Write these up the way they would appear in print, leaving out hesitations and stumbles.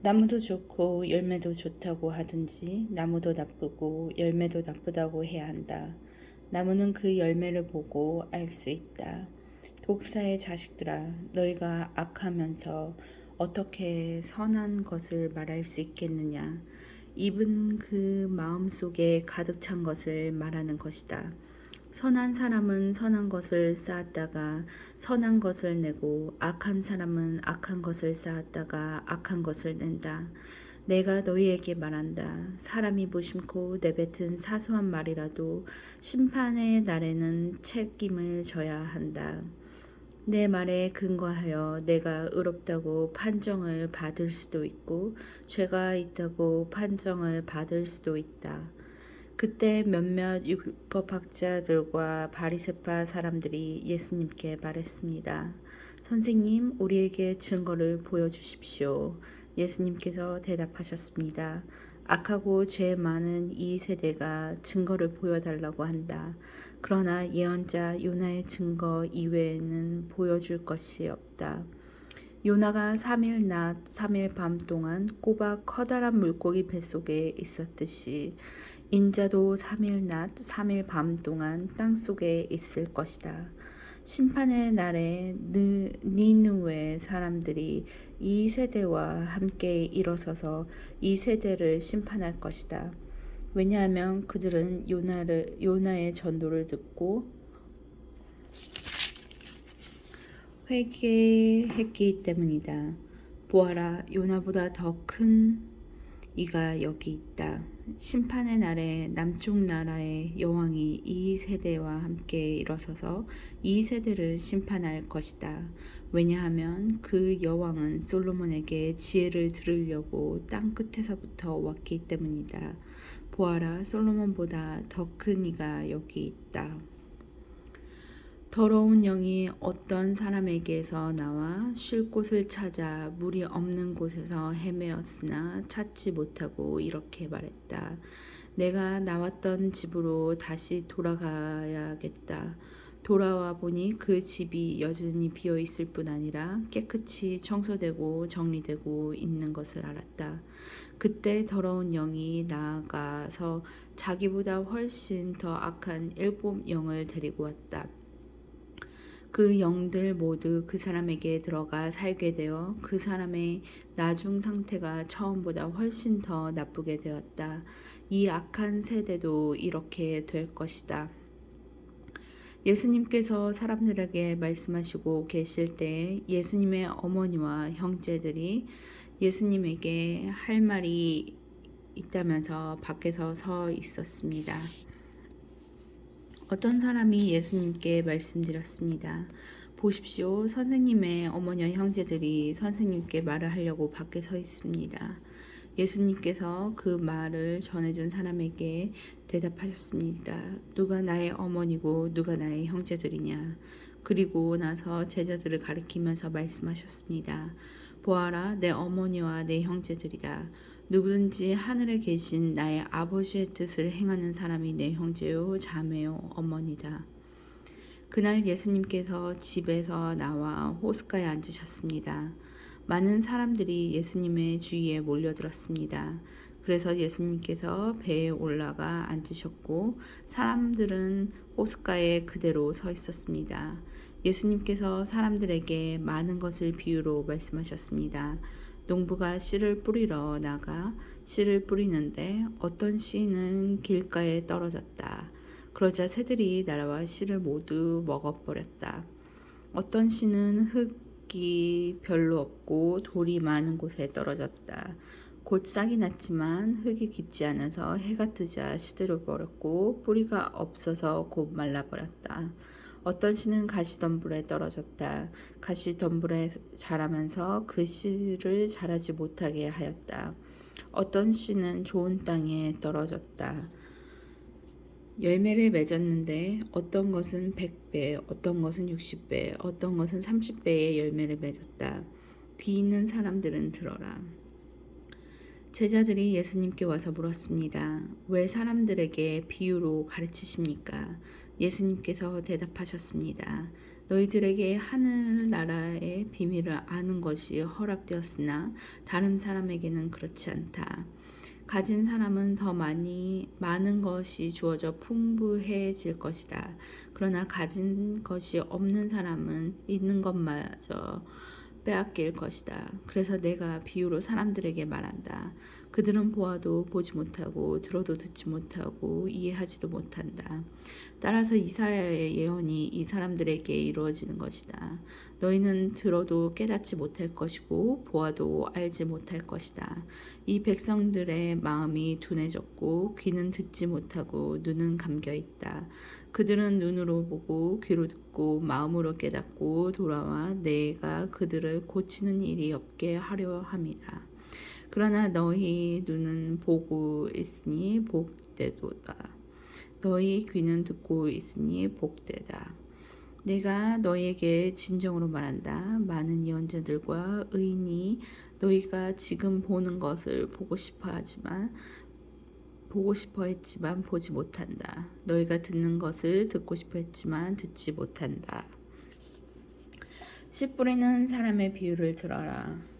나무도 좋고 열매도 좋다고 하든지 나무도 나쁘고 열매도 나쁘다고 해야 한다. 나무는 그 열매를 보고 알 수 있다. 독사의 자식들아, 너희가 악하면서 어떻게 선한 것을 말할 수 있겠느냐? 입은 그 마음 속에 가득 찬 것을 말하는 것이다. 선한 사람은 선한 것을 쌓았다가 선한 것을 내고 악한 사람은 악한 것을 쌓았다가 악한 것을 낸다. 내가 너희에게 말한다. 사람이 무심코 내뱉은 사소한 말이라도 심판의 날에는 책임을 져야 한다. 내 말에 근거하여 내가 의롭다고 판정을 받을 수도 있고 죄가 있다고 판정을 받을 수도 있다. 그때 몇몇 율법학자들과 바리새파 사람들이 예수님께 말했습니다. 선생님, 우리에게 증거를 보여주십시오. 예수님께서 대답하셨습니다. 악하고 죄 많은 이 세대가 증거를 보여달라고 한다. 그러나 예언자 요나의 증거 이외에는 보여줄 것이 없다. 요나가 3일 낮 3일 밤 동안 꼬박 커다란 물고기 뱃속에 있었듯이 인자도 3일 낮 3일 밤 동안 땅속에 있을 것이다. 심판의 날에 니느웨 사람들이 이 세대와 함께 일어서서 이 세대를 심판할 것이다. 왜냐하면 그들은 요나의 전도를 듣고 회개했기 때문이다. 보아라, 요나보다 더 큰 이가 여기 있다. 심판의 날에 남쪽 나라의 여왕이 이 세대와 함께 일어서서 이 세대를 심판할 것이다. 왜냐하면 그 여왕은 솔로몬에게 지혜를 들으려고 땅 끝에서부터 왔기 때문이다. 보아라, 솔로몬보다 더 큰 이가 여기 있다. 더러운 영이 어떤 사람에게서 나와 쉴 곳을 찾아 물이 없는 곳에서 헤매었으나 찾지 못하고 이렇게 말했다. 내가 나왔던 집으로 다시 돌아가야겠다. 돌아와 보니 그 집이 여전히 비어 있을 뿐 아니라 깨끗이 청소되고 정리되고 있는 것을 알았다. 그때 더러운 영이 나아가서 자기보다 훨씬 더 악한 7영을 데리고 왔다. 그 영들 모두 그 사람에게 들어가 살게 되어 그 사람의 나중 상태가 처음보다 훨씬 더 나쁘게 되었다. 이 악한 세대도 이렇게 될 것이다. 예수님께서 사람들에게 말씀하시고 계실 때 예수님의 어머니와 형제들이 예수님에게 할 말이 있다면서 밖에서 서 있었습니다. 어떤 사람이 예수님께 말씀드렸습니다. 보십시오. 선생님의 어머니와 형제들이 선생님께 말을 하려고 밖에 서 있습니다. 예수님께서 그 말을 전해준 사람에게 대답하셨습니다. 누가 나의 어머니고 누가 나의 형제들이냐. 그리고 나서 제자들을 가리키면서 말씀하셨습니다. 보아라, 내 어머니와 내 형제들이다. 누구든지 하늘에 계신 나의 아버지의 뜻을 행하는 사람이 내 형제요, 자매요, 어머니다. 그날 예수님께서 집에서 나와 호숫가에 앉으셨습니다. 많은 사람들이 예수님의 주위에 몰려들었습니다. 그래서 예수님께서 배에 올라가 앉으셨고 사람들은 호숫가에 그대로 서 있었습니다. 예수님께서 사람들에게 많은 것을 비유로 말씀하셨습니다. 농부가 씨를 뿌리러 나가 씨를 뿌리는데 어떤 씨는 길가에 떨어졌다. 그러자 새들이 날아와 씨를 모두 먹어버렸다. 어떤 씨는 흙이 별로 없고 돌이 많은 곳에 떨어졌다. 곧 싹이 났지만 흙이 깊지 않아서 해가 뜨자 시들어버렸고 뿌리가 없어서 곧 말라버렸다. 어떤 씨는 가시덤불에 떨어졌다. 가시덤불에 자라면서 그 씨를 자라지 못하게 하였다. 어떤 씨는 좋은 땅에 떨어졌다. 열매를 맺었는데 어떤 것은 100배, 어떤 것은 60배, 어떤 것은 30배의 열매를 맺었다. 귀 있는 사람들은 들어라. 제자들이 예수님께 와서 물었습니다. 왜 사람들에게 비유로 가르치십니까? 예수님께서 대답하셨습니다. 너희들에게 하늘나라의 비밀을 아는 것이 허락되었으나 다른 사람에게는 그렇지 않다. 가진 사람은 더 많은 것이 주어져 풍부해질 것이다. 그러나 가진 것이 없는 사람은 있는 것마저 빼앗길 것이다. 그래서 내가 비유로 사람들에게 말한다. 그들은 보아도 보지 못하고 들어도 듣지 못하고 이해하지도 못한다. 따라서 이사야의 예언이 이 사람들에게 이루어지는 것이다. 너희는 들어도 깨닫지 못할 것이고 보아도 알지 못할 것이다. 이 백성들의 마음이 둔해졌고 귀는 듣지 못하고 눈은 감겨 있다. 그들은 눈으로 보고 귀로 듣고 마음으로 깨닫고 돌아와 내가 그들을 고치는 일이 없게 하려 함이다. 그러나 너희 눈은 보고 있으니 복되도다. 너희 귀는 듣고 있으니 복되다. 내가 너희에게 진정으로 말한다. 많은 예언자들과 의인이 너희가 지금 보는 것을 보고 싶어 했지만 보지 못한다. 너희가 듣는 것을 듣고 싶어 했지만 듣지 못한다. 씨 뿌리는 사람의 비유를 들어라.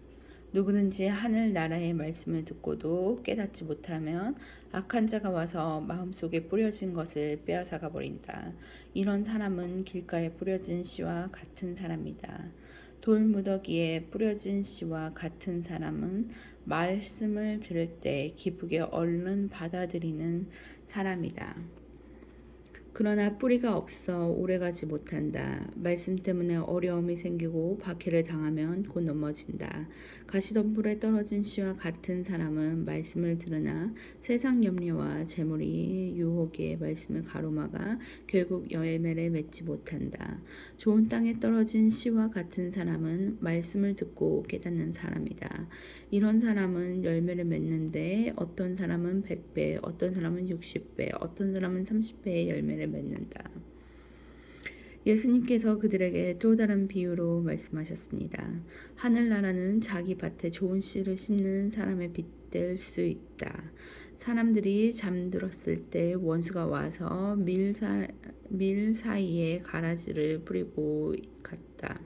누구든지 하늘나라의 말씀을 듣고도 깨닫지 못하면 악한 자가 와서 마음속에 뿌려진 것을 빼앗아가 버린다. 이런 사람은 길가에 뿌려진 씨와 같은 사람이다. 돌무더기에 뿌려진 씨와 같은 사람은 말씀을 들을 때 기쁘게 얼른 받아들이는 사람이다. 그러나 뿌리가 없어 오래가지 못한다. 말씀 때문에 어려움이 생기고 박해를 당하면 곧 넘어진다. 가시덤불에 떨어진 씨와 같은 사람은 말씀을 들으나 세상 염려와 재물이 유혹의 말씀을 가로막아 결국 열매를 맺지 못한다. 좋은 땅에 떨어진 씨와 같은 사람은 말씀을 듣고 깨닫는 사람이다. 이런 사람은 열매를 맺는데 어떤 사람은 100배, 어떤 사람은 60배, 어떤 사람은 30배의 열매를 맺는다. 예수님께서 그들에게 또 다른 비유로 말씀하셨습니다. 하늘나라는 자기 밭에 좋은 씨를 심는 사람에 빗댈 수 있다. 사람들이 잠들었을 때 원수가 와서 밀 사이에 가라지를 뿌리고 갔다.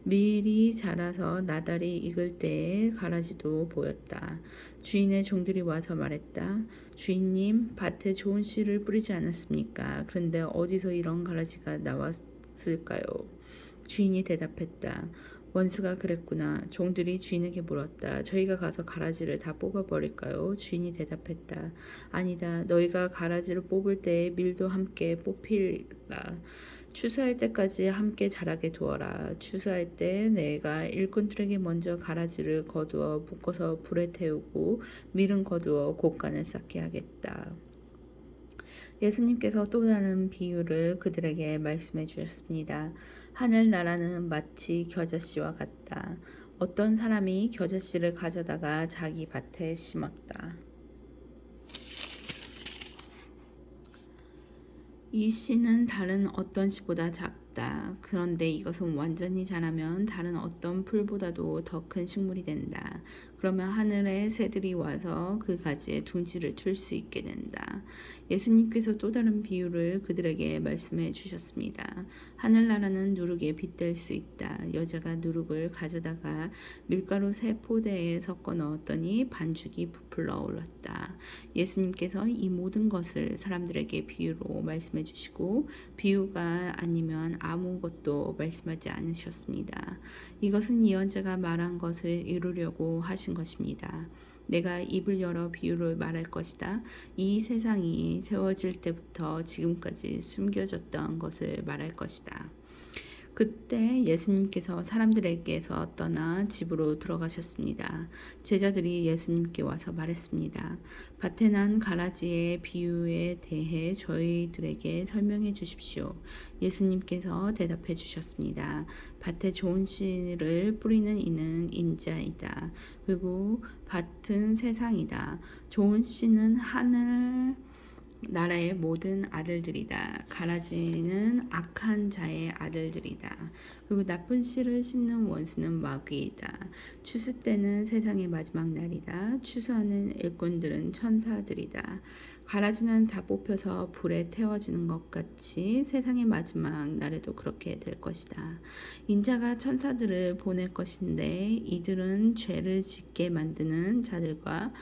밀이 자라서 나달이 익을 때에 가라지도 보였다. 주인의 종들이 와서 말했다. 주인님, 밭에 좋은 씨를 뿌리지 않았습니까? 그런데 어디서 이런 가라지가 나왔을까요? 주인이 대답했다. 원수가 그랬구나. 종들이 주인에게 물었다. 저희가 가서 가라지를 다 뽑아버릴까요? 주인이 대답했다. 아니다. 너희가 가라지를 뽑을 때에 밀도 함께 뽑히라. 추수할 때까지 함께 자라게 두어라. 추수할 때 내가 일꾼들에게 먼저 가라지를 거두어 묶어서 불에 태우고 밀은 거두어 곡간을 쌓게 하겠다. 예수님께서 또 다른 비유를 그들에게 말씀해 주셨습니다. 하늘나라는 마치 겨자씨와 같다. 어떤 사람이 겨자씨를 가져다가 자기 밭에 심었다. 이 씨는 다른 어떤 씨보다 작다. 그런데 이것은 완전히 자라면 다른 어떤 풀보다도 더 큰 식물이 된다. 그러면 하늘의 새들이 와서 그 가지에 둥지를 틀 수 있게 된다. 예수님께서 또 다른 비유를 그들에게 말씀해 주셨습니다. 하늘나라는 누룩에 빗댈 수 있다. 여자가 누룩을 가져다가 밀가루 3포대에 섞어 넣었더니 반죽이 부풀어 올랐다. 예수님께서 이 모든 것을 사람들에게 비유로 말씀해 주시고 비유가 아니면 아무것도 말씀하지 않으셨습니다. 이것은 예언자가 말한 것을 이루려고 하신 것입니다. 내가 입을 열어 비유를 말할 것이다. 이 세상이 세워질 때부터 지금까지 숨겨졌던 것을 말할 것이다. 그때 예수님께서 사람들에게서 떠나 집으로 들어가셨습니다. 제자들이 예수님께 와서 말했습니다. 밭에 난 가라지의 비유에 대해 저희들에게 설명해 주십시오. 예수님께서 대답해 주셨습니다. 밭에 좋은 씨를 뿌리는 이는 인자이다. 그리고 밭은 세상이다. 좋은 씨는 하늘 나라의 모든 아들들이다. 가라지는 악한 자의 아들들이다. 그리고 나쁜 씨를 심는 원수는 마귀이다. 추수 때는 세상의 마지막 날이다. 추수하는 일꾼들은 천사들이다. 가라지는 다 뽑혀서 불에 태워지는 것 같이 세상의 마지막 날에도 그렇게 될 것이다. 인자가 천사들을 보낼 것인데 이들은 죄를 짓게 만드는 자들과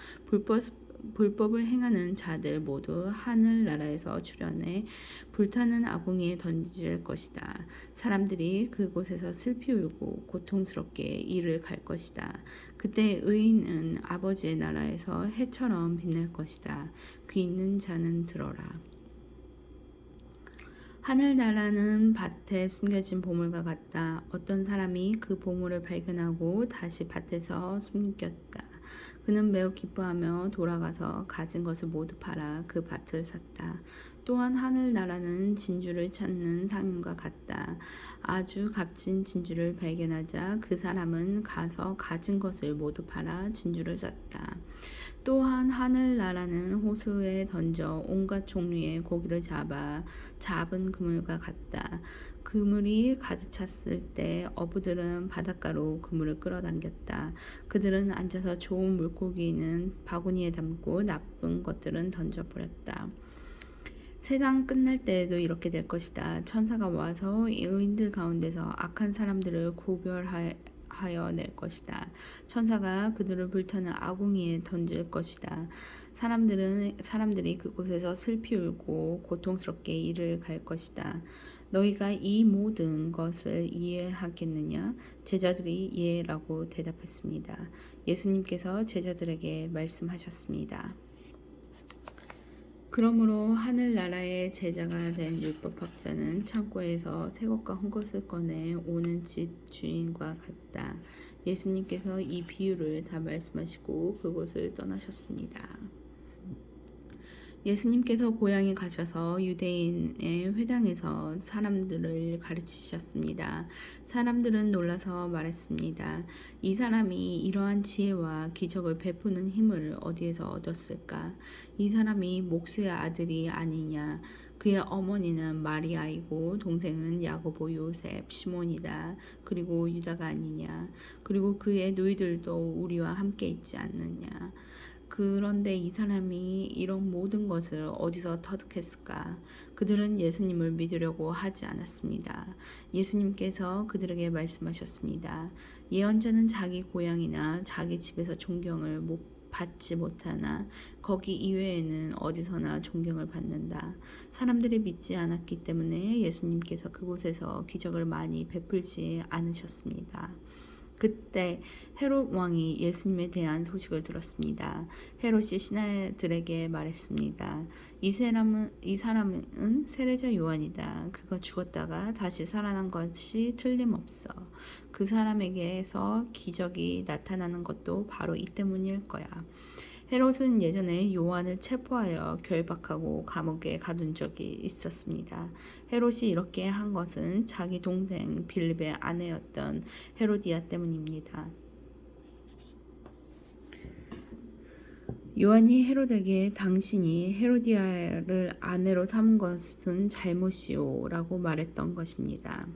불법을 행하는 자들 모두 하늘나라에서 출현해 불타는 아궁이에 던질 것이다. 사람들이 그곳에서 슬피 울고 고통스럽게 이를 갈 것이다. 그때 의인은 아버지의 나라에서 해처럼 빛날 것이다. 귀 있는 자는 들어라. 하늘나라는 밭에 숨겨진 보물과 같다. 어떤 사람이 그 보물을 발견하고 다시 밭에서 숨겼다. 그는 매우 기뻐하며 돌아가서 가진 것을 모두 팔아 그 밭을 샀다. 또한 하늘나라는 진주를 찾는 상인과 같다. 아주 값진 진주를 발견하자 그 사람은 가서 가진 것을 모두 팔아 진주를 샀다. 또한 하늘나라는 호수에 던져 온갖 종류의 고기를 잡은 그물과 같다. 그물이 가득 찼을 때 어부들은 바닷가로 그물을 끌어당겼다. 그들은 앉아서 좋은 물고기는 바구니에 담고 나쁜 것들은 던져버렸다. 세상 끝날 때에도 이렇게 될 것이다. 천사가 와서 의인들 가운데서 악한 사람들을 구별하여 낼 것이다. 천사가 그들을 불타는 아궁이에 던질 것이다. 사람들이 그곳에서 슬피 울고 고통스럽게 이를 갈 것이다. 너희가 이 모든 것을 이해하겠느냐? 제자들이 예라고 대답했습니다. 예수님께서 제자들에게 말씀하셨습니다. 그러므로 하늘나라의 제자가 된 율법학자는 창고에서 새 것과 헌 것을 꺼내 오는 집 주인과 같다. 예수님께서 이 비유를 다 말씀하시고 그곳을 떠나셨습니다. 예수님께서 고향에 가셔서 유대인의 회당에서 사람들을 가르치셨습니다. 사람들은 놀라서 말했습니다. 이 사람이 이러한 지혜와 기적을 베푸는 힘을 어디에서 얻었을까? 이 사람이 목수의 아들이 아니냐? 그의 어머니는 마리아이고 동생은 야고보, 요셉, 시몬이다. 그리고 유다가 아니냐? 그리고 그의 누이들도 우리와 함께 있지 않느냐? 그런데 이 사람이 이런 모든 것을 어디서 터득했을까? 그들은 예수님을 믿으려고 하지 않았습니다. 예수님께서 그들에게 말씀하셨습니다. 예언자는 자기 고향이나 자기 집에서 존경을 받지 못하나 거기 이외에는 어디서나 존경을 받는다. 사람들이 믿지 않았기 때문에 예수님께서 그곳에서 기적을 많이 베풀지 않으셨습니다. 그때 헤롯 왕이 예수님에 대한 소식을 들었습니다. 헤롯이 신하들에게 말했습니다. 이 사람은 세례자 요한이다. 그가 죽었다가 다시 살아난 것이 틀림없어. 그 사람에게서 기적이 나타나는 것도 바로 이 때문일 거야. 헤롯은 예전에 요한을 체포하여 결박하고 감옥에 가둔 적이 있었습니다. 헤롯이 이렇게 한 것은 자기 동생 빌립의 아내였던 헤로디아 때문입니다. 요한이 헤롯에게 당신이 헤로디아를 아내로 삼은 것은 잘못이오 라고 말했던 것입니다.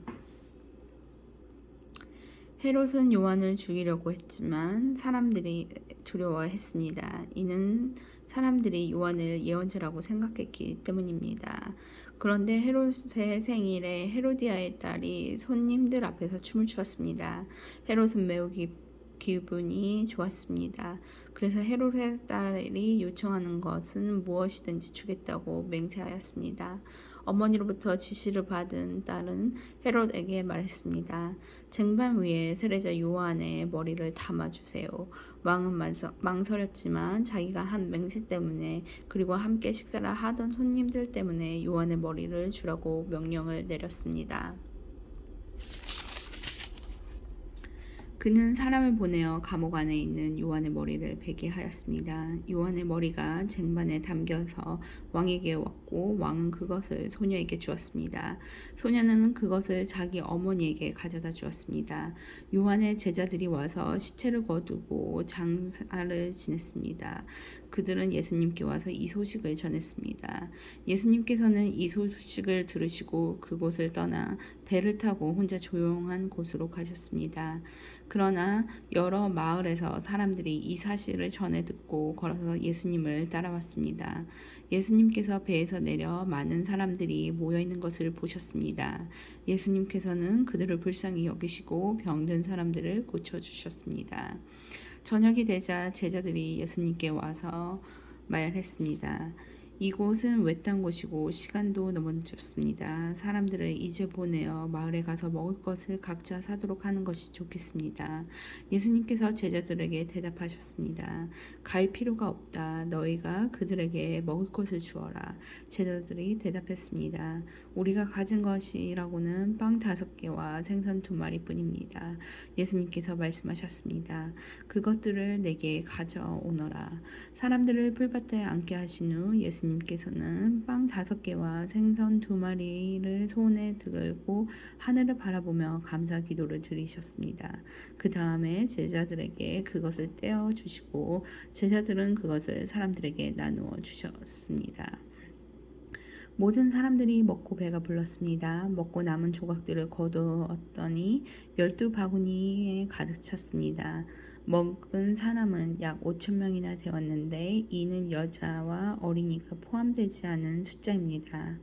헤롯은 요한을 죽이려고 했지만 사람들이 두려워했습니다. 이는 사람들이 요한을 예언자라고 생각했기 때문입니다. 그런데 헤롯의 생일에 헤로디아의 딸이 손님들 앞에서 춤을 추었습니다. 헤롯은 매우 기분이 좋았습니다. 그래서 헤롯의 딸이 요청하는 것은 무엇이든지 주겠다고 맹세하였습니다. 어머니로부터 지시를 받은 딸은 헤롯에게 말했습니다. 쟁반 위에 세례자 요한의 머리를 담아주세요. 왕은 망설였지만 자기가 한 맹세 때문에 그리고 함께 식사를 하던 손님들 때문에 요한의 머리를 주라고 명령을 내렸습니다. 그는 사람을 보내어 감옥 안에 있는 요한의 머리를 베게 하였습니다. 요한의 머리가 쟁반에 담겨서 왕에게 왔고 왕은 그것을 소녀에게 주었습니다. 소녀는 그것을 자기 어머니에게 가져다 주었습니다. 요한의 제자들이 와서 시체를 거두고 장사를 지냈습니다. 그들은 예수님께 와서 이 소식을 전했습니다. 예수님께서는 이 소식을 들으시고 그곳을 떠나 배를 타고 혼자 조용한 곳으로 가셨습니다. 그러나 여러 마을에서 사람들이 이 사실을 전해 듣고 걸어서 예수님을 따라왔습니다. 예수님께서 배에서 내려 많은 사람들이 모여 있는 것을 보셨습니다. 예수님께서는 그들을 불쌍히 여기시고 병든 사람들을 고쳐 주셨습니다. 저녁이 되자 제자들이 예수님께 와서 말했습니다. 이곳은 외딴 곳이고 시간도 넘어졌습니다. 사람들을 이제 보내어 마을에 가서 먹을 것을 각자 사도록 하는 것이 좋겠습니다. 예수님께서 제자들에게 대답하셨습니다. 갈 필요가 없다. 너희가 그들에게 먹을 것을 주어라. 제자들이 대답했습니다. 우리가 가진 것이라고는 빵 5개와 생선 2마리뿐입니다. 예수님께서 말씀하셨습니다. 그것들을 내게 가져오너라. 사람들을 풀밭에 앉게 하신 후 예수님께서는 빵 5개와 생선 2마리를 손에 들고 하늘을 바라보며 감사 기도를 드리셨습니다. 그 다음에 제자들에게 그것을 떼어 주시고 제자들은 그것을 사람들에게 나누어 주셨습니다. 모든 사람들이 먹고 배가 불렀습니다. 먹고 남은 조각들을 거두었더니 12바구니에 가득 찼습니다. 먹은 사람은 약 5,000명이나 되었는데 이는 여자와 어린이가 포함되지 않은 숫자입니다.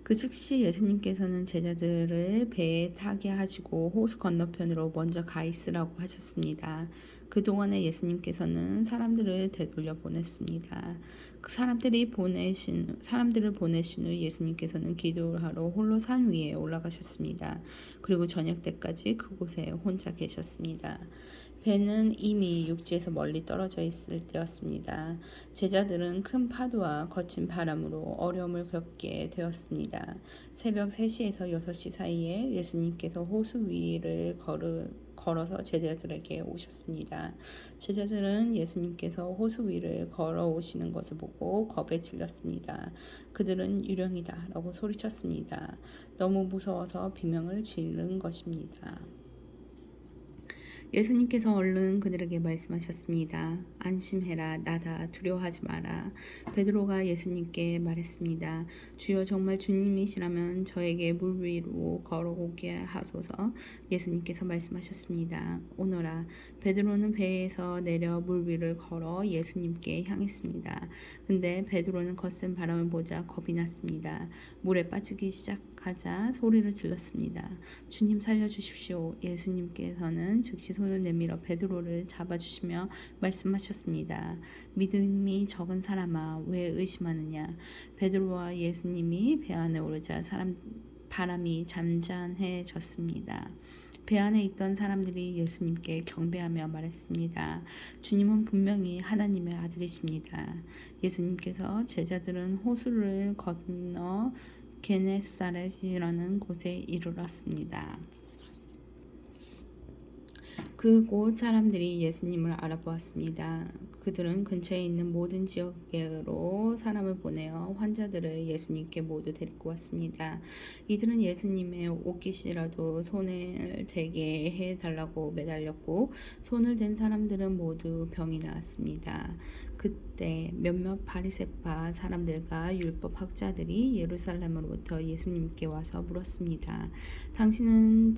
그 즉시 예수님께서는 제자들을 배에 타게 하시고 호수 건너편으로 먼저 가 있으라고 하셨습니다. 그동안에 예수님께서는 사람들을 되돌려 보냈습니다. 그 사람들을 보내신 후 예수님께서는 기도를 하러 홀로 산 위에 올라가셨습니다. 그리고 저녁 때까지 그곳에 혼자 계셨습니다. 배는 이미 육지에서 멀리 떨어져 있을 때였습니다. 제자들은 큰 파도와 거친 바람으로 어려움을 겪게 되었습니다. 새벽 3시에서 6시 사이에 예수님께서 호수 위를 걸어서 제자들에게 오셨습니다. 제자들은 예수님께서 호수 위를 걸어오시는 것을 보고 겁에 질렸습니다. 그들은 유령이다 라고 소리쳤습니다. 너무 무서워서 비명을 지른 것입니다. 예수님께서 얼른 그들에게 말씀하셨습니다. 안심해라. 나다. 두려워하지 마라. 베드로가 예수님께 말했습니다. 주여 정말 주님이시라면 저에게 물 위로 걸어오게 하소서. 예수님께서 말씀하셨습니다. 오너라. 베드로는 배에서 내려 물 위를 걸어 예수님께 향했습니다. 근데 베드로는 거센 바람을 보자 겁이 났습니다. 물에 빠지기 시작하자 소리를 질렀습니다. 주님 살려주십시오. 예수님께서는 즉시 손을 내밀어 베드로를 잡아주시며 말씀하셨습니다. 믿음이 적은 사람아, 왜 의심하느냐? 베드로와 예수님이 배 안에 오르자 바람이 잠잠해졌습니다. 배 안에 있던 사람들이 예수님께 경배하며 말했습니다. 주님은 분명히 하나님의 아들이십니다. 예수님께서 제자들은 호수를 건너 게네사렛이라는 곳에 이르렀습니다. 그곳 사람들이 예수님을 알아보았습니다. 그들은 근처에 있는 모든 지역으로 사람을 보내어 환자들을 예수님께 모두 데리고 왔습니다. 이들은 예수님의 옷깃이라도 손을 대게 해달라고 매달렸고 손을 댄 사람들은 모두 병이 나았습니다. 그때 몇몇 바리새파 사람들과 율법 학자들이 예루살렘으로부터 예수님께 와서 물었습니다. 당신의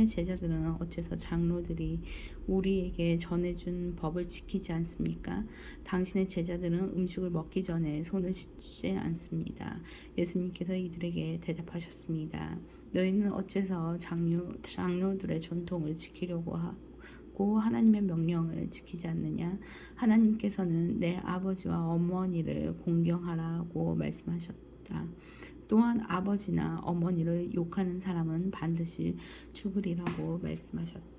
제자들은 어째서 장로들이 우리에게 전해준 법을 지키지 않습니까? 당신의 제자들은 음식을 먹기 전에 손을 씻지 않습니다. 예수님께서 이들에게 대답하셨습니다. 너희는 어째서 장로들의 전통을 지키려고 하고 하나님의 명령을 지키지 않느냐? 하나님께서는 내 아버지와 어머니를 공경하라고 말씀하셨다. 또한 아버지나 어머니를 욕하는 사람은 반드시 죽으리라고 말씀하셨다.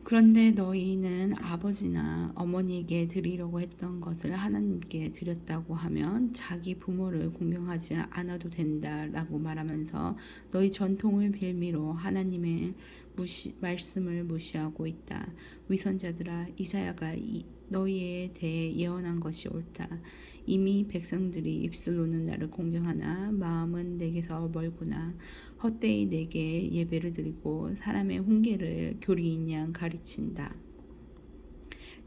그런데 너희는 아버지나 어머니에게 드리려고 했던 것을 하나님께 드렸다고 하면 자기 부모를 공경하지 않아도 된다라고 말하면서 너희 전통을 빌미로 하나님의 말씀을 무시하고 있다. 위선자들아, 이사야가 너희에 대해 예언한 것이 옳다. 이미 백성들이 입술로는 나를 공경하나 마음은 내게서 멀구나. 헛되이 내게 예배를 드리고 사람의 훈계를 교리인 양 가르친다.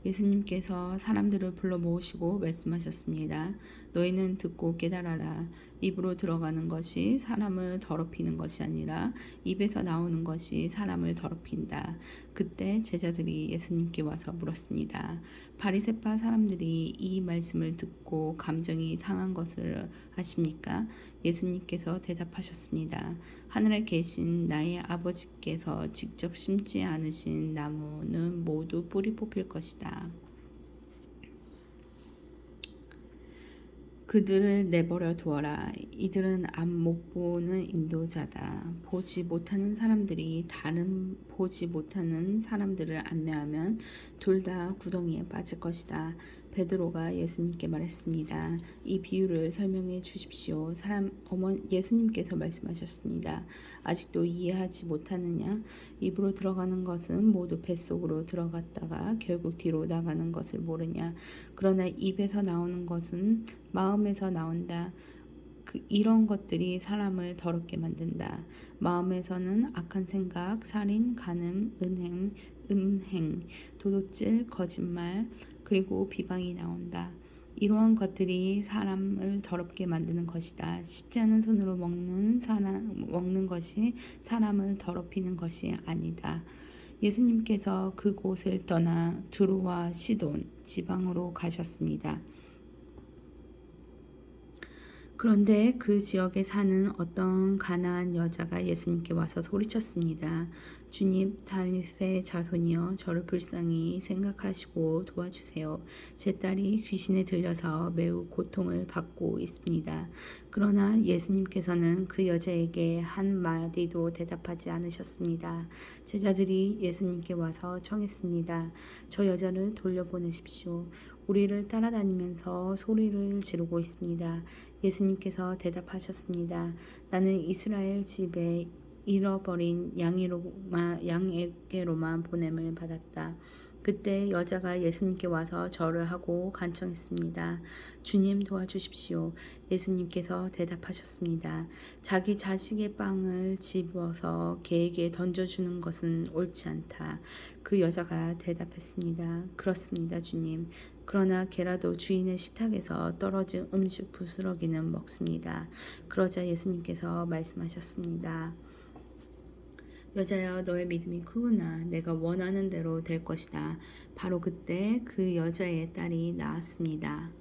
예수님께서 사람들을 불러 모으시고 말씀하셨습니다. 너희는 듣고 깨달아라. 입으로 들어가는 것이 사람을 더럽히는 것이 아니라 입에서 나오는 것이 사람을 더럽힌다. 그때 제자들이 예수님께 와서 물었습니다. 바리새파 사람들이 이 말씀을 듣고 감정이 상한 것을 아십니까? 예수님께서 대답하셨습니다. 하늘에 계신 나의 아버지께서 직접 심지 않으신 나무는 모두 뿌리 뽑힐 것이다. 그들을 내버려 두어라. 이들은 앞 못 보는 인도자다. 보지 못하는 사람들이 다른 보지 못하는 사람들을 안내하면 둘 다 구덩이에 빠질 것이다. 베드로가 예수님께 말했습니다. 이 비유를 설명해 주십시오. 예수님께서 말씀하셨습니다. 아직도 이해하지 못하느냐? 입으로 들어가는 것은 모두 뱃속으로 들어갔다가 결국 뒤로 나가는 것을 모르냐? 그러나 입에서 나오는 것은 마음에서 나온다. 이런 것들이 사람을 더럽게 만든다. 마음에서는 악한 생각, 살인, 간음, 음행, 도둑질, 거짓말, 그리고 비방이 나온다. 이러한 것들이 사람을 더럽게 만드는 것이다. 씻지 않은 손으로 먹는 것이 사람을 더럽히는 것이 아니다. 예수님께서 그곳을 떠나 두로와 시돈 지방으로 가셨습니다. 그런데 그 지역에 사는 어떤 가나안 여자가 예수님께 와서 소리쳤습니다. 주님, 다윗의 자손이여, 저를 불쌍히 생각하시고 도와주세요. 제 딸이 귀신에 들려서 매우 고통을 받고 있습니다. 그러나 예수님께서는 그 여자에게 한 마디도 대답하지 않으셨습니다. 제자들이 예수님께 와서 청했습니다. 저 여자를 돌려보내십시오. 우리를 따라다니면서 소리를 지르고 있습니다. 예수님께서 대답하셨습니다. 나는 이스라엘 집에 잃어버린 양에게로만 보냄을 받았다. 그때 여자가 예수님께 와서 절을 하고 간청했습니다. 주님 도와주십시오. 예수님께서 대답하셨습니다. 자기 자식의 빵을 집어서 개에게 던져주는 것은 옳지 않다. 그 여자가 대답했습니다. 그렇습니다, 주님. 그러나 개라도 주인의 식탁에서 떨어진 음식 부스러기는 먹습니다. 그러자 예수님께서 말씀하셨습니다. 여자여, 너의 믿음이 크구나. 내가 원하는 대로 될 것이다. 바로 그때 그 여자의 딸이 나았습니다.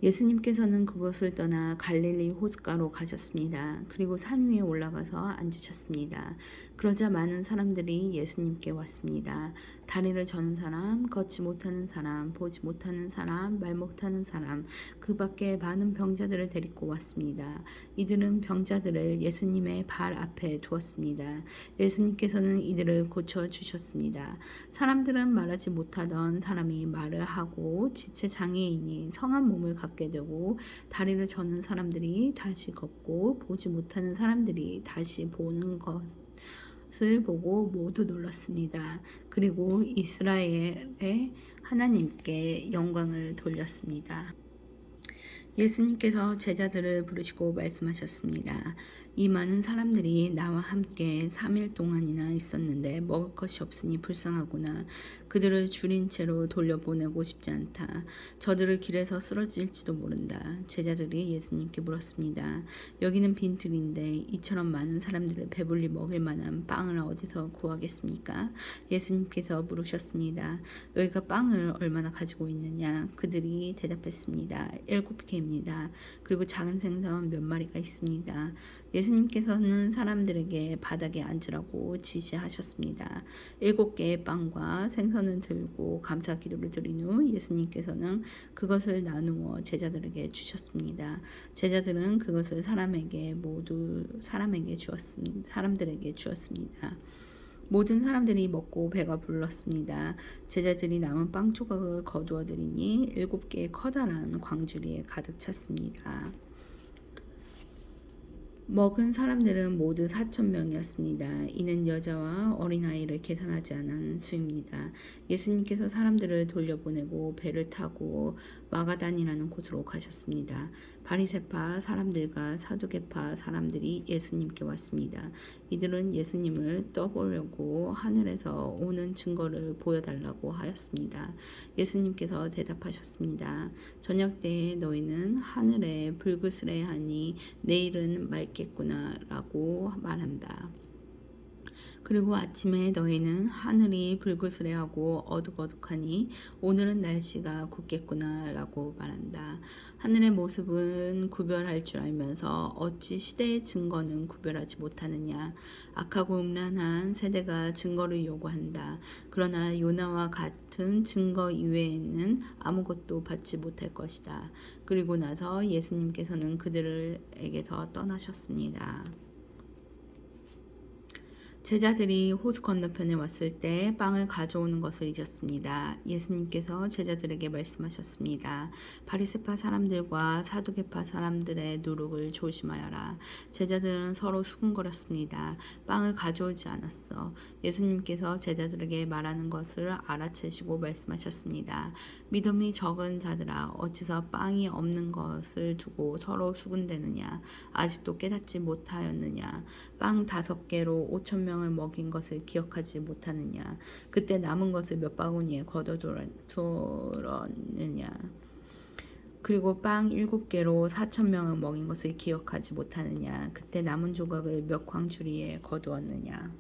예수님께서는 그곳을 떠나 갈릴리 호숫가로 가셨습니다. 그리고 산 위에 올라가서 앉으셨습니다. 그러자 많은 사람들이 예수님께 왔습니다. 다리를 저는 사람, 걷지 못하는 사람, 보지 못하는 사람, 말 못하는 사람, 그 밖에 많은 병자들을 데리고 왔습니다. 이들은 병자들을 예수님의 발 앞에 두었습니다. 예수님께서는 이들을 고쳐주셨습니다. 사람들은 말하지 못하던 사람이 말을 하고 지체 장애인이 성한 몸을 갖게 되고 다리를 저는 사람들이 다시 걷고 보지 못하는 사람들이 다시 보는 것을 보고 모두 놀랐습니다. 그리고 이스라엘의 하나님께 영광을 돌렸습니다. 예수님께서 제자들을 부르시고 말씀하셨습니다. 이 많은 사람들이 나와 함께 3일 동안이나 있었는데 먹을 것이 없으니 불쌍하구나. 그들을 줄인 채로 돌려보내고 싶지 않다. 저들을 길에서 쓰러질지도 모른다. 제자들이 예수님께 물었습니다. 여기는 빈들인데 이처럼 많은 사람들을 배불리 먹일 만한 빵을 어디서 구하겠습니까? 예수님께서 물으셨습니다. 너희가 빵을 얼마나 가지고 있느냐? 그들이 대답했습니다. 7개입니다. 그리고 작은 생선 몇 마리가 있습니다. 예수님께서는 사람들에게 바닥에 앉으라고 지시하셨습니다. 7개의 빵과 생선을 들고 감사 기도를 드린 후 예수님께서는 그것을 나누어 제자들에게 주셨습니다. 제자들은 그것을 사람들에게 주었습니다. 모든 사람들이 먹고 배가 불렀습니다. 제자들이 남은 빵 조각을 거두어 드리니 7개의 커다란 광주리에 가득 찼습니다. 먹은 사람들은 모두 4,000명이었습니다. 이는 여자와 어린아이를 계산하지 않은 수입니다. 예수님께서 사람들을 돌려보내고 배를 타고 마가단이라는 곳으로 가셨습니다. 바리새파 사람들과 사두개파 사람들이 예수님께 왔습니다. 이들은 예수님을 떠보려고 하늘에서 오는 증거를 보여달라고 하였습니다. 예수님께서 대답하셨습니다. 저녁 때에 너희는 하늘에 불그스레하니 내일은 맑겠구나 라고 말한다. 그리고 아침에 너희는 하늘이 불그스레하고 어둑어둑하니 오늘은 날씨가 굳겠구나 라고 말한다. 하늘의 모습은 구별할 줄 알면서 어찌 시대의 증거는 구별하지 못하느냐. 악하고 음란한 세대가 증거를 요구한다. 그러나 요나와 같은 증거 이외에는 아무것도 받지 못할 것이다. 그리고 나서 예수님께서는 그들에게서 떠나셨습니다. 제자들이 호수 건너편에 왔을 때 빵을 가져오는 것을 잊었습니다. 예수님께서 제자들에게 말씀하셨습니다. 바리새파 사람들과 사두개파 사람들의 누룩을 조심하여라. 제자들은 서로 수군거렸습니다. 빵을 가져오지 않았어. 예수님께서 제자들에게 말하는 것을 알아채시고 말씀하셨습니다. 믿음이 적은 자들아, 어찌서 빵이 없는 것을 두고 서로 수군대느냐. 아직도 깨닫지 못하였느냐. 빵 5개로 5,000명을 먹인 것을 기억하지 못하느냐. 그때 남은 것을 몇 바구니에 걷어두었느냐. 그리고 빵 7개로 4,000명을 먹인 것을 기억하지 못하느냐. 그때 남은 조각을 몇 광주리에 거두었느냐.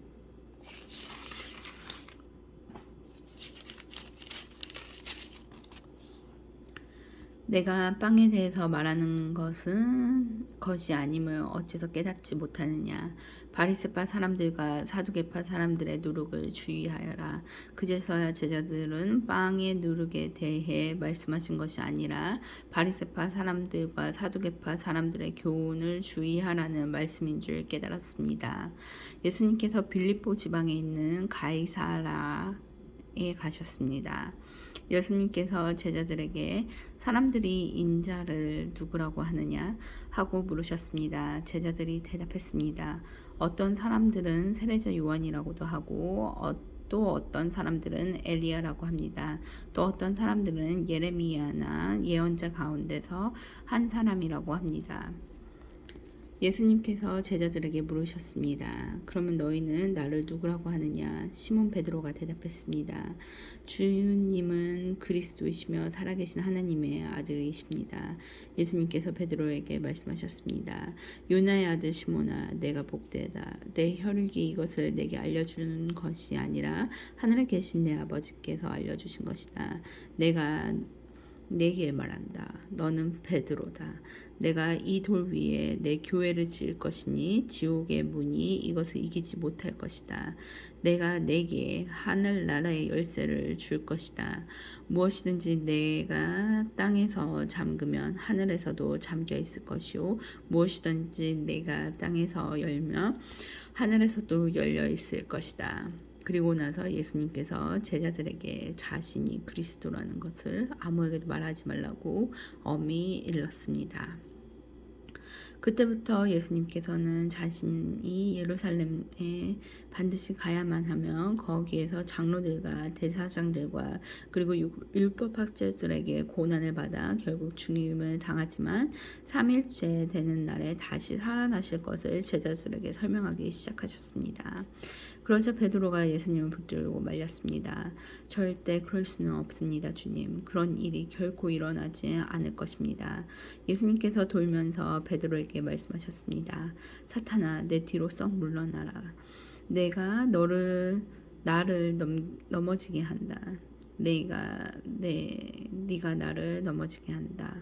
내가 빵에 대해서 말하는 것이 아님을 어째서 깨닫지 못하느냐. 바리새파 사람들과 사두개파 사람들의 누룩을 주의하여라. 그제서야 제자들은 빵의 누룩에 대해 말씀하신 것이 아니라 바리새파 사람들과 사두개파 사람들의 교훈을 주의하라는 말씀인 줄 깨달았습니다. 예수님께서 빌립보 지방에 있는 가이사라에 가셨습니다. 예수님께서 제자들에게 사람들이 인자를 누구라고 하느냐 하고 물으셨습니다. 제자들이 대답했습니다. 어떤 사람들은 세례자 요한이라고도 하고 또 어떤 사람들은 엘리야라고 합니다. 또 어떤 사람들은 예레미야나 예언자 가운데서 한 사람이라고 합니다. 예수님께서 제자들에게 물으셨습니다. 그러면 너희는 나를 누구라고 하느냐? 시몬 베드로가 대답했습니다. 주님은 그리스도이시며 살아계신 하나님의 아들이십니다. 예수님께서 베드로에게 말씀하셨습니다. 요나의 아들 시몬아, 내가 복되다. 내 혈육이 이것을 내게 알려주는 것이 아니라 하늘에 계신 내 아버지께서 알려주신 것이다. 내가 내게 말한다. 너는 베드로다. 내가 이 돌 위에 내 교회를 지을 것이니 지옥의 문이 이것을 이기지 못할 것이다. 내가 내게 하늘나라의 열쇠를 줄 것이다. 무엇이든지 내가 땅에서 잠그면 하늘에서도 잠겨 있을 것이요 무엇이든지 내가 땅에서 열면 하늘에서도 열려 있을 것이다. 그리고 나서 예수님께서 제자들에게 자신이 그리스도라는 것을 아무에게도 말하지 말라고 엄히 일렀습니다. 그때부터 예수님께서는 자신이 예루살렘에 반드시 가야만 하며 거기에서 장로들과 대사장들과 그리고 율법학자들에게 고난을 받아 결국 죽임을 당하지만 3일째 되는 날에 다시 살아나실 것을 제자들에게 설명하기 시작하셨습니다. 그러자 베드로가 예수님을 붙들고 말렸습니다. 절대 그럴 수는 없습니다, 주님. 그런 일이 결코 일어나지 않을 것입니다. 예수님께서 돌면서 베드로에게 말씀하셨습니다. 사탄아, 내 뒤로 썩 물러나라. 내가 나를 넘어지게 한다. 네가 나를 넘어지게 한다.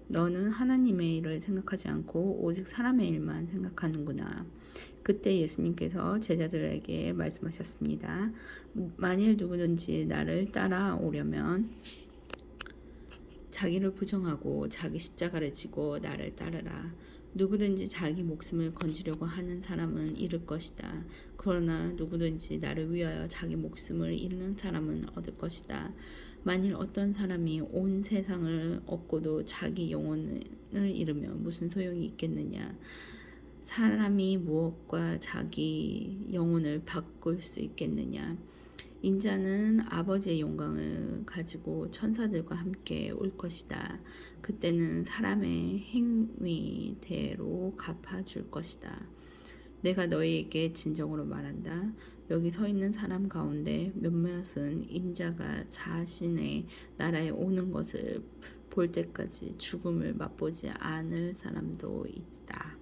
너는 하나님의 일을 생각하지 않고 오직 사람의 일만 생각하는구나. 그때 예수님께서 제자들에게 말씀하셨습니다. 만일 누구든지 나를 따라오려면 자기를 부정하고 자기 십자가를 지고 나를 따르라. 누구든지 자기 목숨을 건지려고 하는 사람은 잃을 것이다. 그러나 누구든지 나를 위하여 자기 목숨을 잃는 사람은 얻을 것이다. 만일 어떤 사람이 온 세상을 얻고도 자기 영혼을 잃으면 무슨 소용이 있겠느냐. 사람이 무엇과 자기 영혼을 바꿀 수 있겠느냐. 인자는 아버지의 영광을 가지고 천사들과 함께 올 것이다. 그때는 사람의 행위대로 갚아줄 것이다. 내가 너희에게 진정으로 말한다. 여기 서 있는 사람 가운데 몇몇은 인자가 자신의 나라에 오는 것을 볼 때까지 죽음을 맛보지 않을 사람도 있다.